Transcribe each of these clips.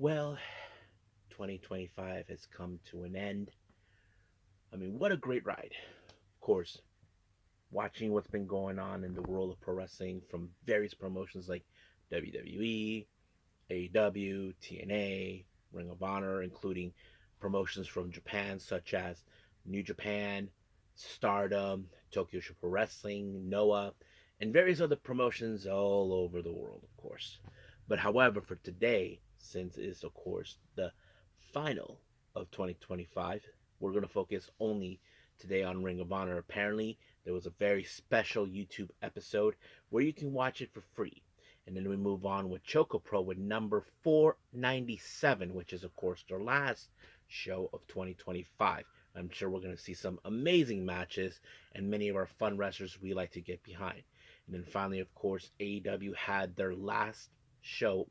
Well, 2025 has come to an end. I mean, what a great ride. Of course, watching what's been going on in the world of pro wrestling from various promotions like WWE, AEW, TNA, Ring of Honor, including promotions from Japan such as New Japan, Stardom, Tokyo Pro Wrestling, Noah, and various other promotions all over the world, of course. But however, for today, since it is, of course, the final of 2025, we're going to focus only today on Ring of Honor. Apparently, there was a very special YouTube episode where you can watch it for free. And then we move on with ChocoPro with number 497, which is, of course, their last show of 2025. I'm sure we're going to see some amazing matches and many of our fun wrestlers we like to get behind. And then finally, of course, AEW had their last show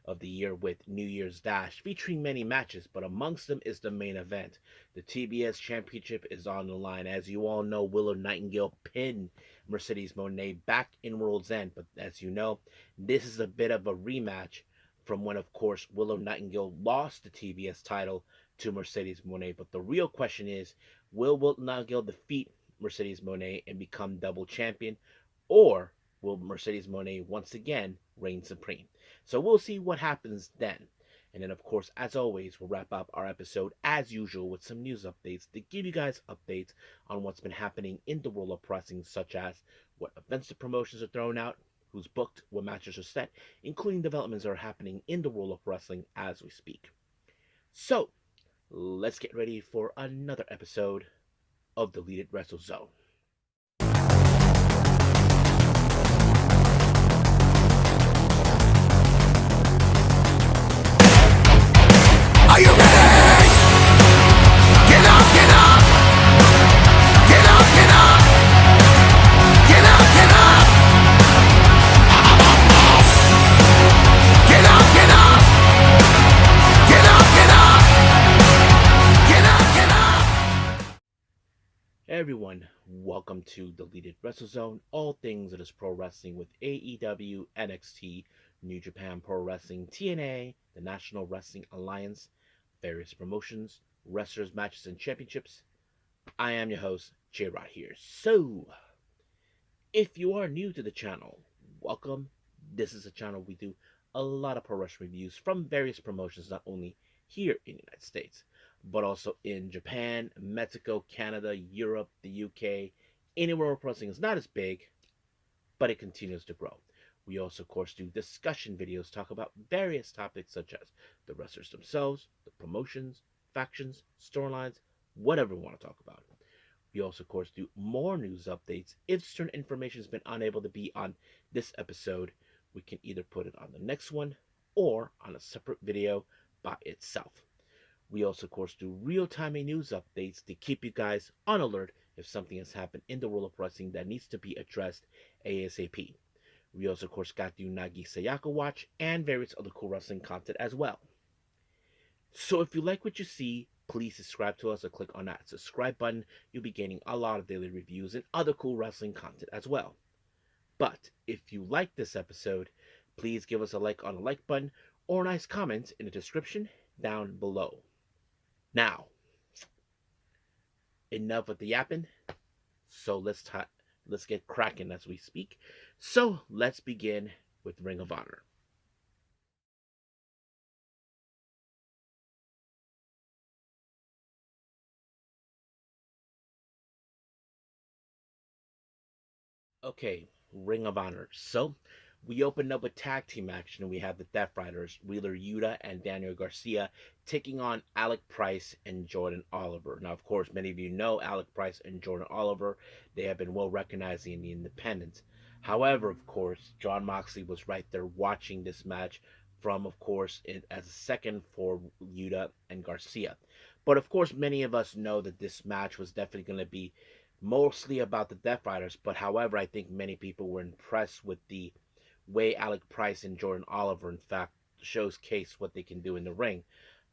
of the year with New Year's Dash, featuring many matches, but amongst them is the main event. The TBS Championship is on the line. As you all know, Willow Nightingale pinned Mercedes Moné back in World's End, but as you know, this is a bit of a rematch from when, of course, Willow Nightingale lost the TBS title to Mercedes Moné. But the real question is, will Willow Nightingale defeat Mercedes Moné and become double champion, or will Mercedes Moné once again reign supreme? So we'll see what happens then. And then, of course, as always, we'll wrap up our episode as usual with some news updates to give you guys updates on what's been happening in the world of wrestling, such as what events the promotions are throwing out, who's booked, what matches are set, including developments that are happening in the world of wrestling as we speak. So, let's get ready for another episode of the Deleted Wrestle Zone. Are you ready? Get up, get up! Get up, get up! Get up, get up! Get up, get up! Get up, get up! Get up, get up! Hey everyone, welcome to Deleted Wrestle Zone, all things that is pro wrestling with AEW, NXT, New Japan Pro Wrestling, TNA, the National Wrestling Alliance, various promotions, wrestlers, matches, and championships. I am your host, J-Rod here. So, if you are new to the channel, welcome. This is a channel we do a lot of pro wrestling reviews from various promotions, not only here in the United States, but also in Japan, Mexico, Canada, Europe, the UK, anywhere where pro wrestling is not as big, but it continues to grow. We also, of course, do discussion videos, talk about various topics such as the wrestlers themselves, the promotions, factions, storylines, whatever we want to talk about. We also, of course, do more news updates. If certain information has been unable to be on this episode, we can either put it on the next one or on a separate video by itself. We also, of course, do real-time news updates to keep you guys on alert if something has happened in the world of wrestling that needs to be addressed ASAP. We also, of course, got the Unagi Sayaka Watch and various other cool wrestling content as well. So if you like what you see, please subscribe to us or click on that subscribe button. You'll be getting a lot of daily reviews and other cool wrestling content as well. But if you like this episode, please give us a like on the like button or a nice comment in the description down below. Now, enough with the yapping. So let's get cracking as we speak. So let's begin with Ring of Honor. Okay, Ring of Honor. So we opened up with tag team action, and we have the Death Riders, Wheeler Yuta and Daniel Garcia, taking on Alec Price and Jordan Oliver. Now, of course, many of you know Alec Price and Jordan Oliver. They have been well recognized in the independents. However, of course, Jon Moxley was right there watching this match from, of course, as a second for Yuta and Garcia. But of course, many of us know that this match was definitely going to be mostly about the Death Riders. But however, I think many people were impressed with the way Alec Price and Jordan Oliver, in fact, showcase what they can do in the ring.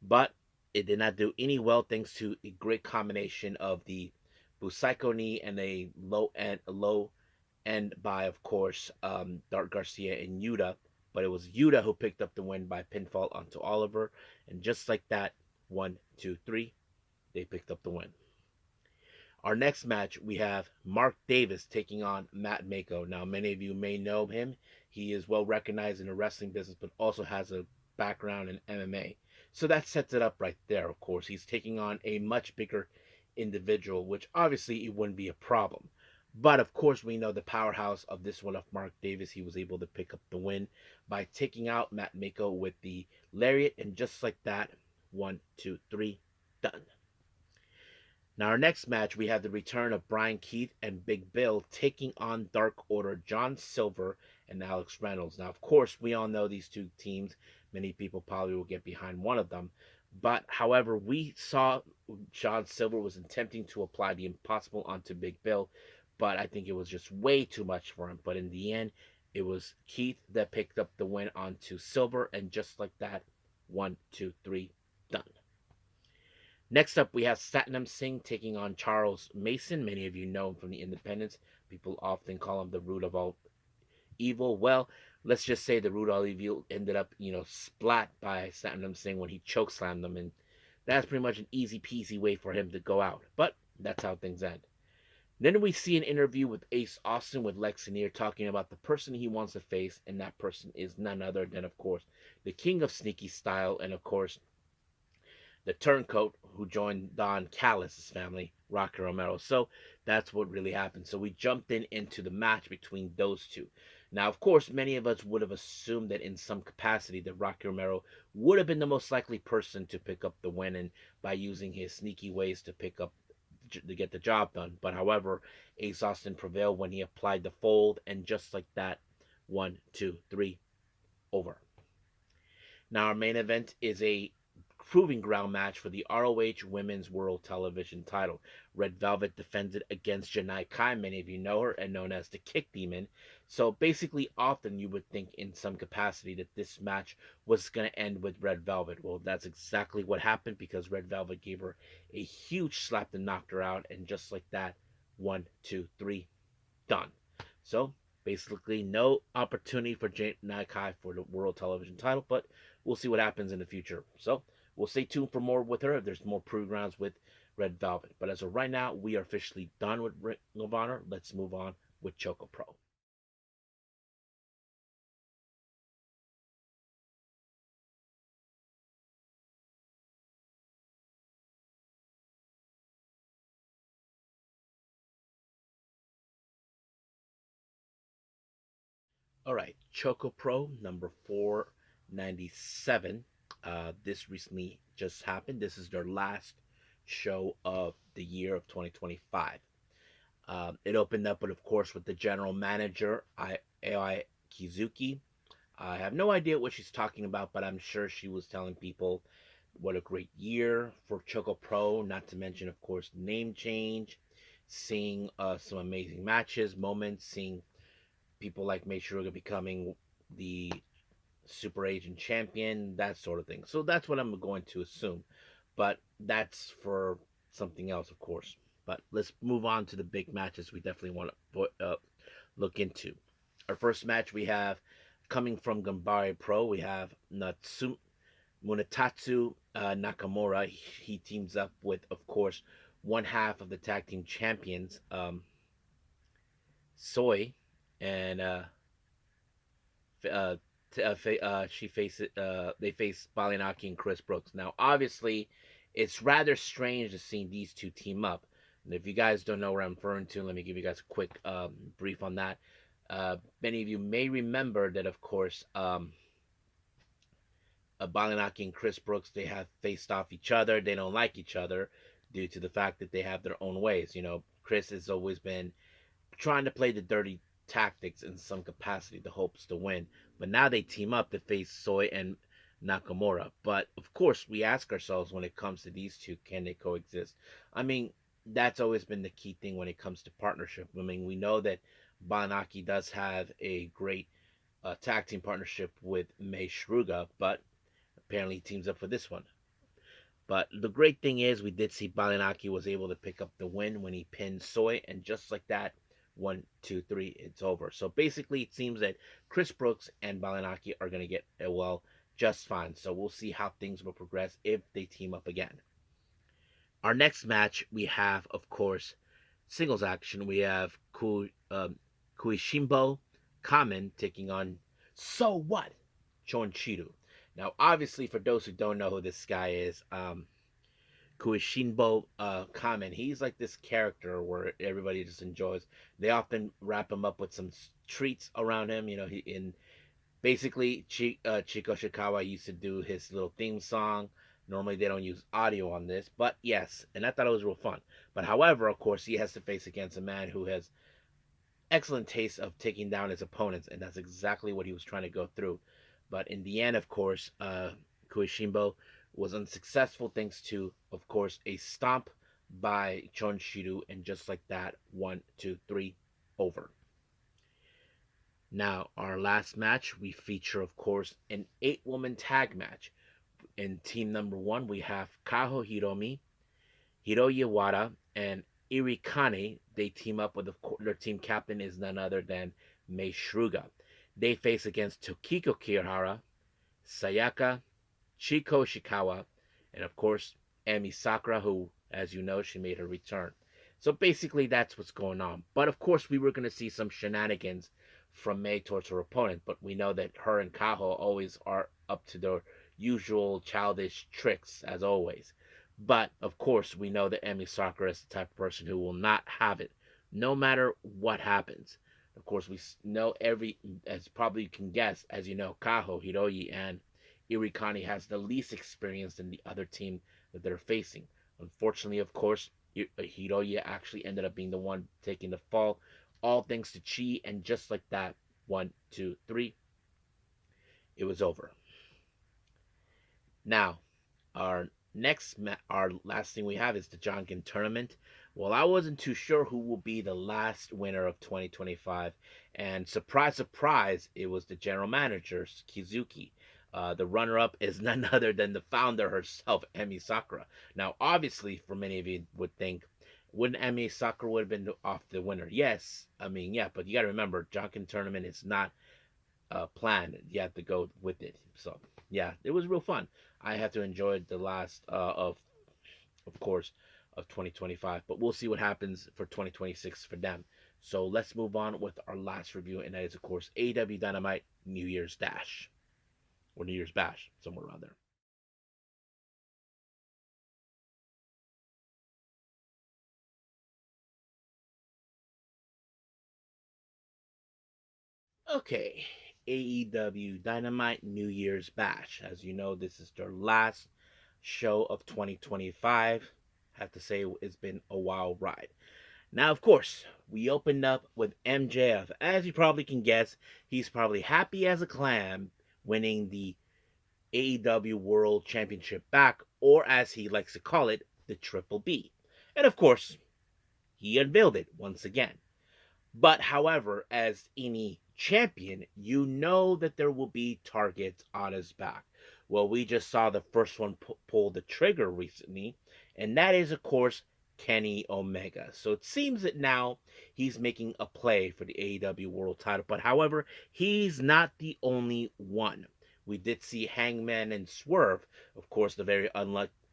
But it did not do any well thanks to a great combination of the Busaiko knee and a low end by, of course, Dark Garcia and Yuta but it was Yuta who picked up the win by pinfall onto Oliver. And just like that, 1, 2, 3, they picked up the win. Our next match, we have Mark Davis taking on Matt Mako. Now, many of you may know him. He is well recognized in the wrestling business, but also has a background in MMA. So that sets it up right there, of course. He's taking on a much bigger individual, which obviously it wouldn't be a problem. But of course, we know the powerhouse of this one of Mark Davis. He was able to pick up the win by taking out Matt Mako with the lariat, and just like that, 1, 2, 3, done. Now, our next match, we have the return of Brian Keith and Big Bill taking on Dark Order, John Silver and Alex Reynolds. Now, of course, we all know these two teams. Many people probably will get behind one of them. But, however, we saw John Silver was attempting to apply the impossible onto Big Bill, but I think it was just way too much for him. But in the end, it was Keith that picked up the win onto Silver, and just like that, 1, 2, 3, done. Next up, we have Satnam Singh taking on Charles Mason. Many of you know him from the Independents. People often call him the root of all evil. Well, let's just say the root of all evil ended up, splat by Satnam Singh when he chokeslammed him, and that's pretty much an easy peasy way for him to go out. But that's how things end. Then we see an interview with Ace Austin with Lex Lanier talking about the person he wants to face, and that person is none other than, of course, the king of sneaky style, and of course, the turncoat who joined Don Callis' family, Rocky Romero. So that's what really happened. So we jumped into the match between those two. Now, of course, many of us would have assumed that in some capacity that Rocky Romero would have been the most likely person to pick up the win, and by using his sneaky ways to get the job done. But however, Ace Austin prevailed when he applied the fold, and just like that, 1, 2, 3, over. Now, our main event is a proving ground match for the ROH Women's World Television title. Red Velvet defends it against Janai Kai. Many of you know her and known as the Kick Demon. So basically, often you would think in some capacity that this match was going to end with Red Velvet. Well, that's exactly what happened, because Red Velvet gave her a huge slap that knocked her out, and just like that, 1, 2, 3, done. So basically, no opportunity for Janai Kai for the World Television title, but we'll see what happens in the future. So we'll stay tuned for more with her if there's more programs with Red Velvet. But as of right now, we are officially done with Ring of Honor. Let's move on with ChocoPro. All right, ChocoPro number 497. This recently just happened. This is their last show of the year of 2025. It opened up, but of course, with the general manager, Ai Kizuki. I have no idea what she's talking about, but I'm sure she was telling people what a great year for Choco Pro, not to mention, of course, name change, seeing some amazing matches, moments, seeing people like Mei Suruga becoming the Super Agent champion, that sort of thing. So that's what I'm going to assume. But that's for something else, of course. But let's move on to the big matches we definitely want to look into. Our first match we have coming from Gambare Pro, we have Munetatsu Nakamura. He teams up with, of course, one half of the tag team champions, Soy, and uh, she faces they face Balinaki and Chris Brooks. Now, obviously, it's rather strange to see these two team up. And if you guys don't know what I'm referring to, let me give you guys a quick brief on that. Many of you may remember that, of course, Balinaki and Chris Brooks, they have faced off each other. They don't like each other due to the fact that they have their own ways. Chris has always been trying to play the dirty tactics in some capacity, the hopes to win. But now they team up to face Soy and Nakamura. But of course, we ask ourselves when it comes to these two, can they coexist? I mean, that's always been the key thing when it comes to partnership. I mean, we know that Banaki does have a great tag team partnership with Mei Shruga, but apparently he teams up for this one. But the great thing is we did see Balinaki was able to pick up the win when he pinned Soy, and just like that, 1, 2, 3, it's over. So basically, it seems that Chris Brooks and Balanaki are going to get well just fine. So we'll see how things will progress if they team up again. Our next match, we have, of course, singles action. We have Kuishimbo Kamen taking on So What? Chonchiru. Now, obviously, for those who don't know who this guy is, Kuishinbo Kamen, he's like this character where everybody just enjoys. They often wrap him up with some treats around him. You know, he in basically Chico Shikawa used to do his little theme song. Normally they don't use audio on this, but yes, and I thought it was real fun. But however, of course, he has to face against a man who has excellent taste of taking down his opponents, and that's exactly what he was trying to go through. But in the end, of course, Kuishimbo was unsuccessful thanks to, of course, a stomp by Chonshiru, and just like that, 1, 2, 3, over. Now, our last match, we feature, of course, an 8-woman tag match. In team number 1, we have Kaho Hiromi, Hiroya Wada, and Irikane. They team up with their team captain is none other than Mei Shruga. They face against Tokiko Kirihara, Sayaka, Chiko Shikawa, and of course, Emi Sakura, who, as you know, she made her return. So basically, that's what's going on. But of course, we were going to see some shenanigans from Mei towards her opponent, but we know that her and Kaho always are up to their usual childish tricks, as always. But of course, we know that Emi Sakura is the type of person who will not have it, no matter what happens. Of course, we know as probably you can guess, as you know, Kaho, Hiroyi, and Irikani has the least experience in the other team that they're facing. Unfortunately, of course, Hiroya actually ended up being the one taking the fall, all thanks to Chi, and just like that, 1, 2, 3, it was over. Now, our our last thing we have is the Janken Tournament. Well, I wasn't too sure who will be the last winner of 2025, and surprise, surprise, it was the general manager, Kizuki. The runner-up is none other than the founder herself, Emi Sakura. Now, obviously, for many of you would think, wouldn't Emi Sakura would have been off the winner? Yes, I mean, yeah, but you got to remember, Janken Tournament is not plan. You have to go with it. So yeah, it was real fun. I have to enjoy the last of course, of 2025. But we'll see what happens for 2026 for them. So let's move on with our last review, and that is of course AEW Dynamite New Year's Dash or New Year's Bash, somewhere around there. Okay, AEW Dynamite New Year's Bash. As you know, this is their last show of 2025. Have to say it's been a wild ride. Now, of course, we opened up with MJF. As you probably can guess, he's probably happy as a clam winning the AEW World Championship back, or as he likes to call it, the Triple B. And of course, he unveiled it once again. But however, as any champion, you know that there will be targets on his back. Well, we just saw the first one pull the trigger recently, and that is, of course, Kenny Omega. So it seems that now he's making a play for the AEW World title. But however, he's not the only one. We did see Hangman and Swerve, of course, the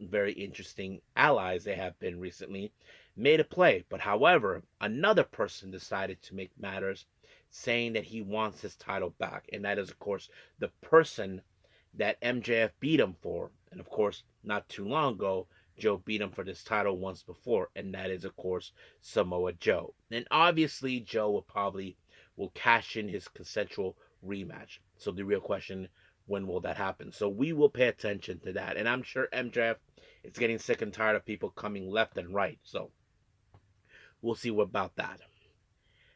very interesting allies they have been recently, made a play. But however, another person decided to make matters, saying that he wants his title back. And that is, of course, the person that MJF beat him for. And of course, not too long ago, Joe beat him for this title once before. And that is, of course, Samoa Joe. And obviously, Joe will cash in his consensual rematch. So the real question, when will that happen? So we will pay attention to that. And I'm sure MJF is getting sick and tired of people coming left and right. So we'll see what about that.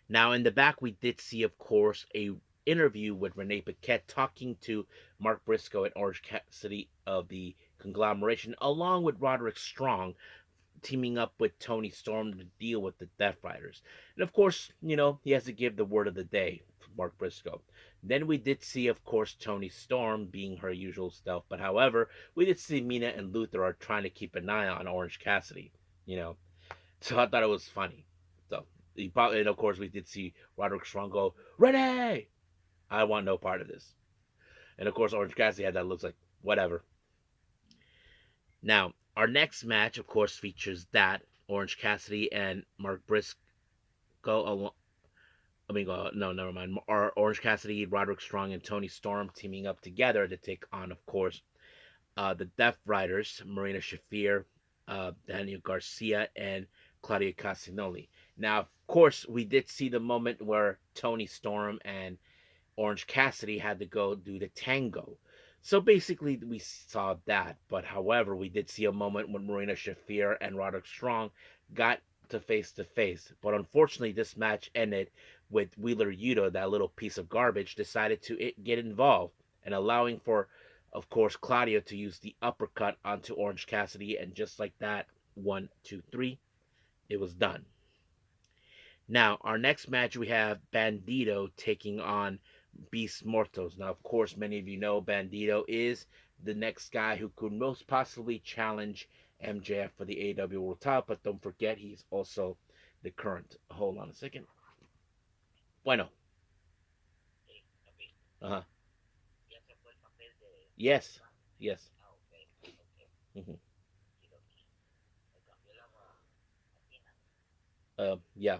Now, in the back, we did see, of course, a interview with Renee Paquette talking to Mark Briscoe and Orange Cassidy of the conglomeration, along with Roderick Strong, teaming up with Tony Storm to deal with the Death Riders. And of course, he has to give the word of the day for Mark Briscoe. Then we did see, of course, Tony Storm being her usual self, but however, we did see Mina and Luther are trying to keep an eye on Orange Cassidy, So I thought it was funny. So And of course, we did see Roderick Strong go, Renee! I want no part of this. And of course, Orange Cassidy had that looks like, whatever. Now, our next match, of course, features that Orange Cassidy and Mark Briscoe. No, never mind. Orange Cassidy, Roderick Strong, and Tony Storm teaming up together to take on, of course, the Death Riders, Marina Shafir, Daniel Garcia, and Claudia Castagnoli. Now, of course, we did see the moment where Tony Storm and Orange Cassidy had to go do the tango. So basically, we saw that. But however, we did see a moment when Marina Shafir and Roderick Strong got to face. But unfortunately, this match ended with Wheeler Yuta, that little piece of garbage, decided to get involved and allowing for, of course, Claudio to use the uppercut onto Orange Cassidy. And just like that, 1, 2, 3, it was done. Now, our next match, we have Bandito taking on Beast Mortos. Now, of course, many of you know Bandito is the next guy who could most possibly challenge MJF for the AEW World Title, but don't forget he's also the current. Hold on a second. Bueno. Uh huh. Yes. Yes. Mm-hmm. Yeah.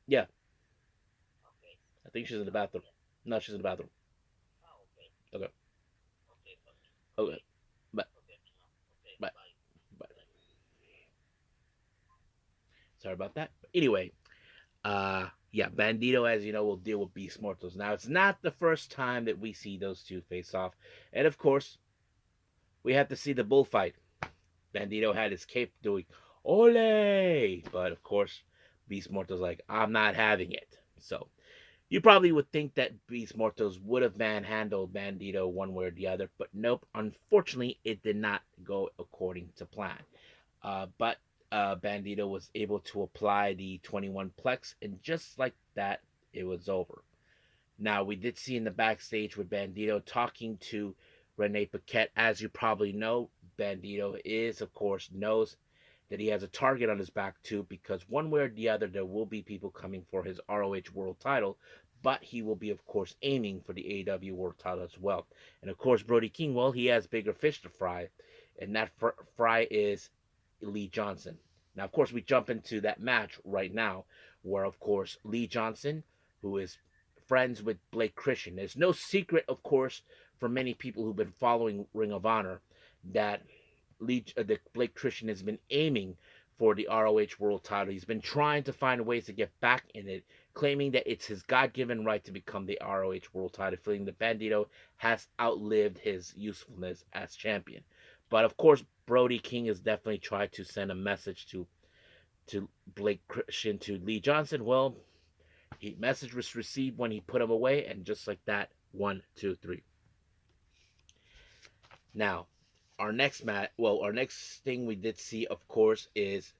Yeah. I think she's in the bathroom. No, she's in the bathroom. Okay. Okay. Bye. Bye. Bye. Sorry about that. Anyway, yeah, Bandito, as you know, will deal with Beast Mortals. Now, it's not the first time that we see those two face off. And of course, we have to see the bullfight. Bandito had his cape doing ole, but of course, Beast Mortals like, I'm not having it. So you probably would think that Beast Mortals would have manhandled Bandito one way or the other, but nope. Unfortunately, it did not go according to plan. But Bandito was able to apply the 21 plex, and just like that, it was over. Now, we did see in the backstage with Bandito talking to Renee Paquette. As you probably know, Bandito is, of course, knows that he has a target on his back too, because one way or the other, there will be people coming for his ROH World Title, but he will be, of course, aiming for the AEW World Title as well. And of course, Brody King, well, he has bigger fish to fry, and that fry is Lee Johnson. Now, of course, we jump into that match right now, where, of course, Lee Johnson, who is friends with Blake Christian. There's no secret, of course, for many people who've been following Ring of Honor, that Blake Christian has been aiming for the ROH World Title. He's been trying to find ways to get back in it, claiming that it's his God-given right to become the ROH World Title, feeling that Bandito has outlived his usefulness as champion. But of course, Brody King has definitely tried to send a message to Blake Christian, to Lee Johnson. Well, the message was received when he put him away, and just like that, 1, 2, 3. Now, our next thing we did see, of course, is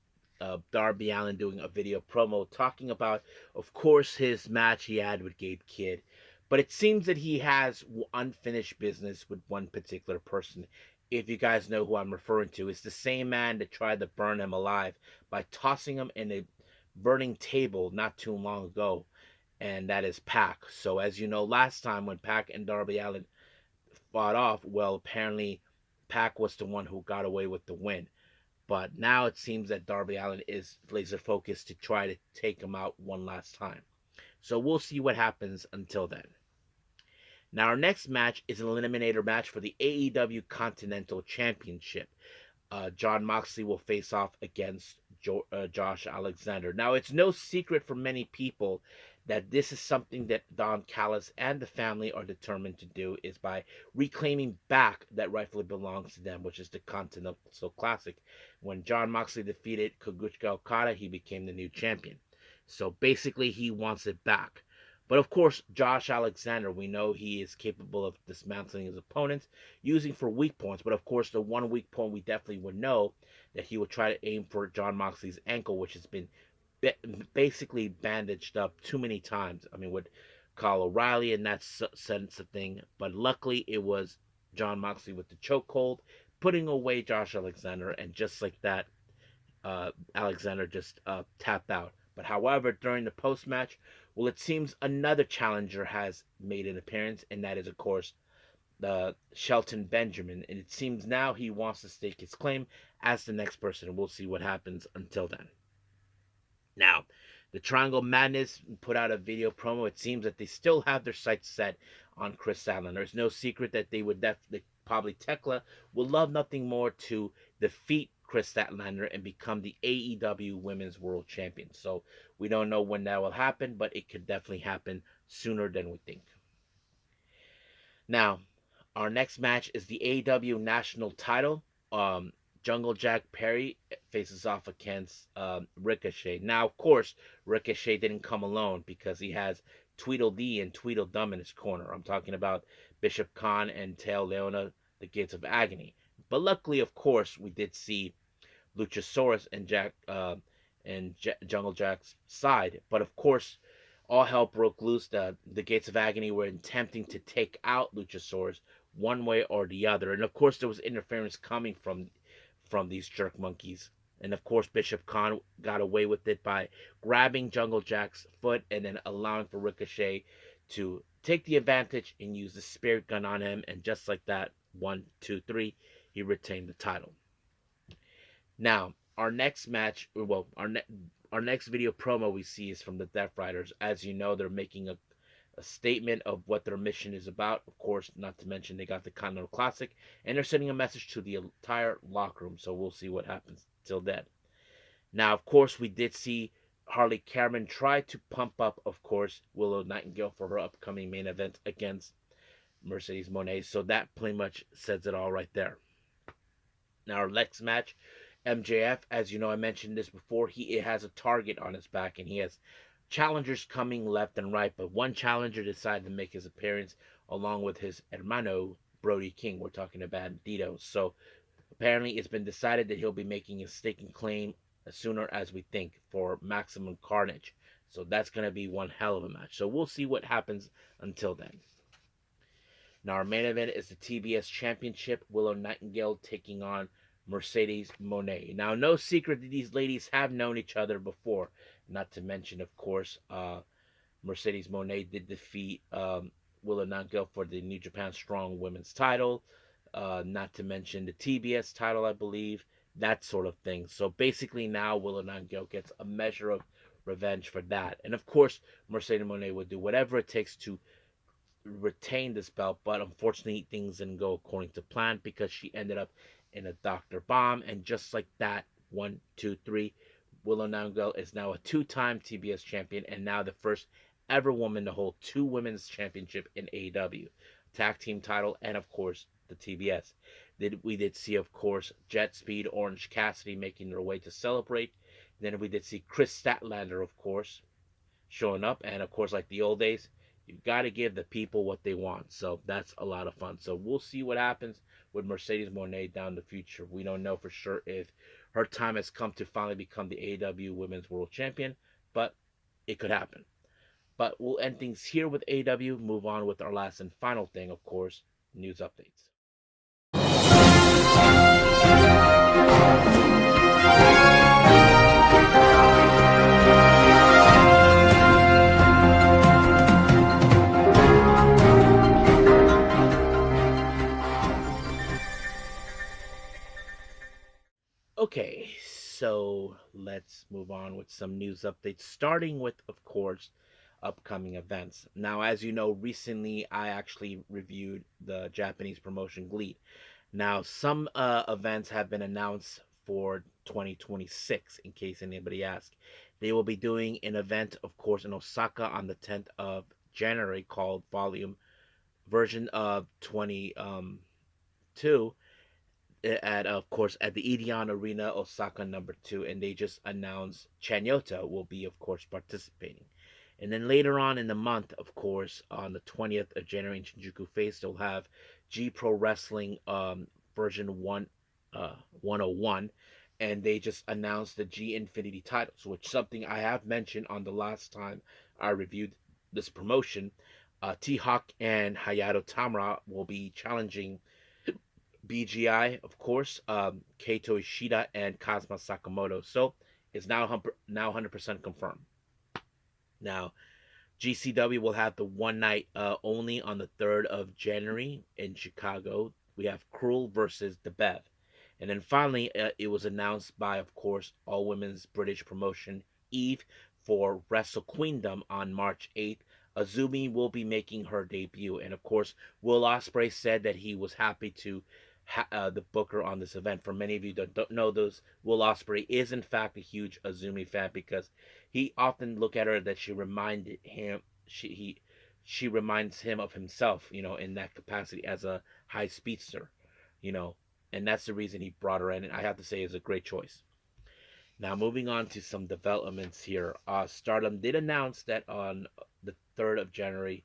Darby Allin doing a video promo talking about, of course, his match he had with Gabe Kidd. But it seems that he has unfinished business with one particular person. If you guys know who I'm referring to, it's the same man that tried to burn him alive by tossing him in a burning table not too long ago, and that is Pac. So, as you know, last time when Pac and Darby Allin fought off, well, apparently Pac was the one who got away with the win. But now it seems that Darby Allin is laser focused to try to take him out one last time. So we'll see what happens until then. Now, our next match is an eliminator match for the AEW Continental Championship. Jon Moxley will face off against Josh Alexander. Now, it's no secret for many people that this is something that Don Callis and the family are determined to do, is by reclaiming back that rightfully belongs to them, which is the Continental Classic. When Jon Moxley defeated Kazuchika Okada, he became the new champion. So basically, he wants it back. But of course, Josh Alexander, we know he is capable of dismantling his opponents, using for weak points. But of course, the one weak point we definitely would know that he would try to aim for Jon Moxley's ankle, which has been basically bandaged up too many times. I mean, with Kyle O'Reilly and that sense of thing. But luckily, it was Jon Moxley with the chokehold, putting away Josh Alexander, and just like that, Alexander just tapped out. But however, during the post match, well, it seems another challenger has made an appearance, and that is, of course, the Shelton Benjamin. And it seems now he wants to stake his claim as the next person. We'll see what happens until then. Now, the Triangle Madness put out a video promo. It seems that they still have their sights set on Chris Statlander. There's no secret that they would definitely, probably Tekla would love nothing more to defeat Chris Statlander and become the AEW Women's World Champion. So we don't know when that will happen, but it could definitely happen sooner than we think. Now, our next match is the AEW National Title. Jungle Jack Perry faces off against Ricochet. Now, of course, Ricochet didn't come alone because he has Tweedledee and Tweedledum in his corner. I'm talking about Bishop Khan and Tail Leona, the Gates of Agony. But luckily, of course, we did see Luchasaurus and Jungle Jack's side. But of course, all hell broke loose. The Gates of Agony were attempting to take out Luchasaurus one way or the other, and of course there was interference coming from these jerk monkeys. And of course, Bishop Khan got away with it by grabbing Jungle Jack's foot and then allowing for Ricochet to take the advantage and use the spirit gun on him. And just like that, 1, 2, 3, he retained the title. Now, our next match, well, our next video promo we see is from the Death Riders. As you know, they're making a statement of what their mission is about. Of course, not to mention they got the Continental Classic, and they're sending a message to the entire locker room. So we'll see what happens till then. Now, of course, we did see Harley Cameron try to pump up, of course, Willow Nightingale for her upcoming main event against Mercedes Moné. So that pretty much says it all right there. Now, our next match, MJF, as you know, I mentioned this before, he has a target on his back, and he has challengers coming left and right, but one challenger decided to make his appearance along with his hermano, Brody King. We're talking about Dito. So apparently it's been decided that he'll be making a staking claim as sooner as we think for Maximum Carnage. So that's going to be one hell of a match. So we'll see what happens until then. Now our main event is the TBS Championship. Willow Nightingale taking on Mercedes Moné. Now, no secret that these ladies have known each other before. Not to mention, of course, Mercedes Moné did defeat Willow Nightingale for the New Japan Strong Women's title. Not to mention the TBS title, I believe. That sort of thing. So basically now Willow Nightingale gets a measure of revenge for that. And of course, Mercedes Moné would do whatever it takes to retain this belt, but unfortunately things didn't go according to plan because she ended up in a Dr. Bomb, and just like that, 1, 2, 3, Willow Nightingale is now a two-time TBS champion and now the first ever woman to hold two women's championship in AEW, tag team title, and of course the TBS. We did see, of course, Jet Speed, Orange Cassidy making their way to celebrate. Then we did see Chris Statlander, of course, showing up, and of course, like the old days, you've got to give the people what they want. So that's a lot of fun. So we'll see what happens with Mercedes Moné down the future. We don't know for sure if her time has come to finally become the AEW Women's World Champion, but it could happen. But we'll end things here with AEW, move on with our last and final thing, of course, news updates. Okay, so let's move on with some news updates, starting with, of course, upcoming events. Now, as you know, recently I actually reviewed the Japanese promotion GLEAT. Now, some events have been announced for 2026, in case anybody asks. They will be doing an event, of course, in Osaka on the 10th of January called version of 22 at, of course, at the Edion Arena, Osaka number 2, and they just announced Chanyota will be, of course, participating. And then later on in the month, of course, on the 20th of January in Shinjuku Face, they'll have G Pro Wrestling version 101, and they just announced the G Infinity titles, which is something I have mentioned on the last time I reviewed this promotion. T-Hawk and Hayato Tamura will be challenging BGI, of course, Kaito Ishida and Kazuma Sakamoto. So it's now 100% confirmed. Now, GCW will have the one night only on the 3rd of January in Chicago. We have Cruel versus the Bev. And then finally, it was announced by, of course, all women's British promotion Eve for Wrestle Queendom on March 8th. Azumi will be making her debut. And of course, Will Ospreay said that he was happy to the booker on this event. For many of you that don't know those, Will Ospreay is in fact a huge Azumi fan because he often look at her that she reminds him of himself, in that capacity as a high speedster, you know, and that's the reason he brought her in. And I have to say, is a great choice. Now, moving on to some developments here. Stardom did announce that on the 3rd of January,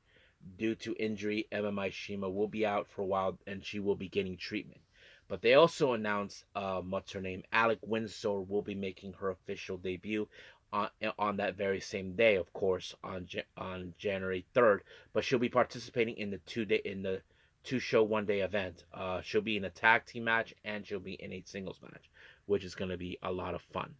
due to injury, MMI Shima will be out for a while and she will be getting treatment. But they also announced, what's her name? Alec Windsor will be making her official debut on that very same day, of course, on January 3rd. But she'll be participating in the 2-show 1-day event. She'll be in a tag team match and she'll be in a singles match, which is going to be a lot of fun.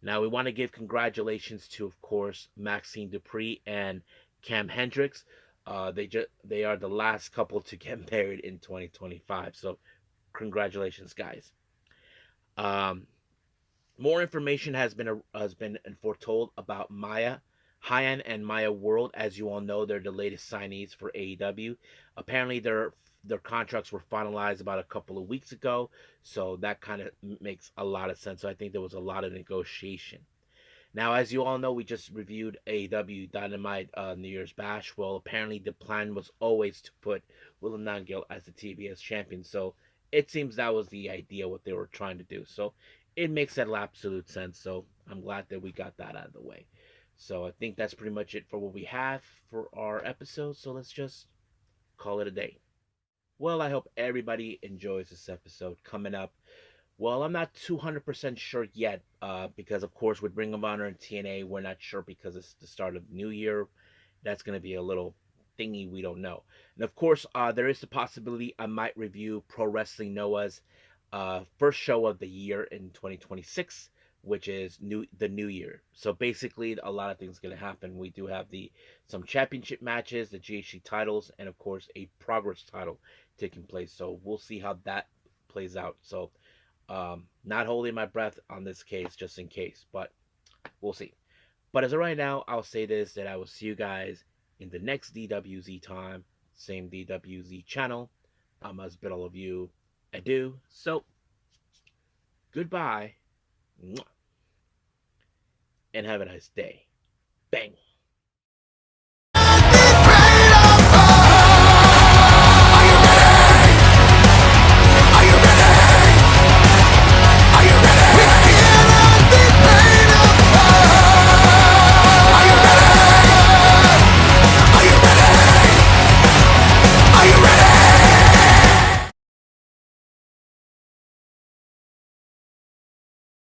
Now, we want to give congratulations to, of course, Maxxine Dupri and Kam Hendrix. They are the last couple to get married in 2025. So, congratulations, guys. More information has been foretold about Hyan and Maya World. As you all know, they're the latest signees for AEW. Apparently, their contracts were finalized about a couple of weeks ago, so that kind of makes a lot of sense. So I think there was a lot of negotiation. Now, as you all know, we just reviewed AEW Dynamite New Year's Bash. Well, apparently the plan was always to put William Nangil as the TBS champion. So it seems that was the idea, what they were trying to do. So it makes absolute sense. So I'm glad that we got that out of the way. So I think that's pretty much it for what we have for our episode. So let's just call it a day. Well, I hope everybody enjoys this episode. Coming up, well, I'm not 200% sure yet, because of course with Ring of Honor and TNA, we're not sure because it's the start of the new year. That's going to be a little thingy we don't know. And of course, there is the possibility I might review Pro Wrestling Noah's first show of the year in 2026, which is the new year. So basically, a lot of things going to happen. We do have some championship matches, the GHC titles, and of course a Progress title taking place. So we'll see how that plays out. So not holding my breath on this case just in case, but we'll see. But as of right now, I'll say this, that I will see you guys in the next DWZ time, same DWZ channel. I must bid all of you adieu. So goodbye and have a nice day. Bang. Are you ready?